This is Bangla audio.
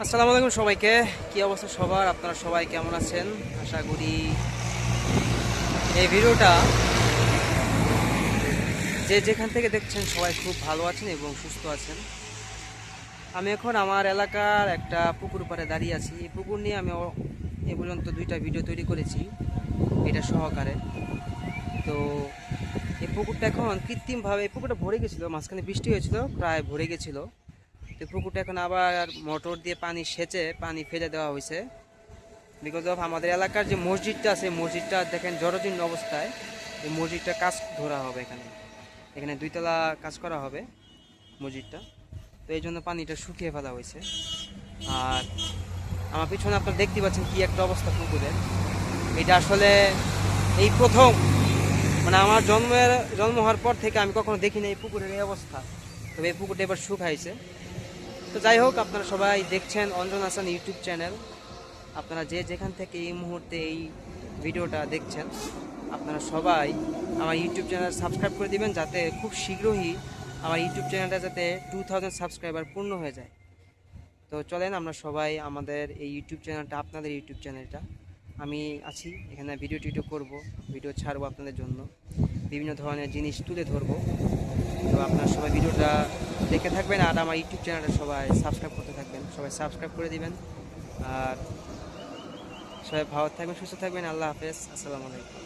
আসসালামু আলাইকুম সবাইকে। কি অবস্থা সবার? আপনারা সবাই কেমন আছেন? আশা করি এই ভিডিওটা যে যেখান থেকে দেখছেন সবাই খুব ভালো আছেন এবং সুস্থ আছেন। আমি এখন আমার এলাকার একটা পুকুর পাড়ে দাঁড়িয়ে আছি। এই পুকুর নিয়ে আমি এ পর্যন্ত 2টা ভিডিও তৈরি করেছি এটা সহকারে। তো এই পুকুরটা এখন কৃত্রিমভাবে, এই পুকুরটা ভরে গেছিলো, মাঝখানে বৃষ্টি হয়েছিল, প্রায় ভরে গেছিলো। তো পুকুরটা এখন আবার মোটর দিয়ে পানি সেচে পানি ফেলে দেওয়া হয়েছে। বিকজ অফ আমাদের এলাকার যে মসজিদটা আছে, মসজিদটা দেখেন জরাজীর্ণ অবস্থায়। এই মসজিদটা কাজ ধরা হবে, এখানে এখানে 2 তলা কাজ করা হবে মসজিদটা। তো এই জন্য পানিটা শুকিয়ে ফেলা হয়েছে। আর আমার পিছনে আপনারা দেখতে পাচ্ছেন কি একটা অবস্থা পুকুরের। এটা আসলে এই প্রথম, মানে আমার জন্ম হওয়ার পর থেকে আমি কখনো দেখিনি এই পুকুরের এই অবস্থা। তবে এই পুকুরটা এবার শুকাইছে। তো যাই হোক, আপনারা সবাই দেখছেন অঞ্জন হাসান ইউটিউব চ্যানেল। আপনারা যে যেখান থেকে এই মুহূর্তে এই ভিডিওটা দেখছেন, আপনারা সবাই আমার ইউটিউব চ্যানেল সাবস্ক্রাইব করে দিবেন, যাতে খুব শীঘ্রই আমার ইউটিউব চ্যানেলটা যাতে 2000 সাবস্ক্রাইবার পূর্ণ হয়ে যায়। তো চলেন আমরা সবাই আমাদের এই ইউটিউব চ্যানেলটা, আপনাদের ইউটিউব চ্যানেলটা, আমি আছি এখানে, ভিডিও টিডিও করবো, ভিডিও ছাড়বো আপনাদের জন্য, বিভিন্ন ধরনের জিনিস তুলে ধরবো। তো আপনারা সবাই ভিডিওটা দেখে থাকবেন আর আমার ইউটিউব চ্যানেলটা সবাই সাবস্ক্রাইব করতে থাকবেন, সবাই সাবস্ক্রাইব করে দিবেন। আর সবাই ভালো থাকবেন, সুস্থ থাকবেন। আল্লাহ হাফেজ, আসসালামু আলাইকুম।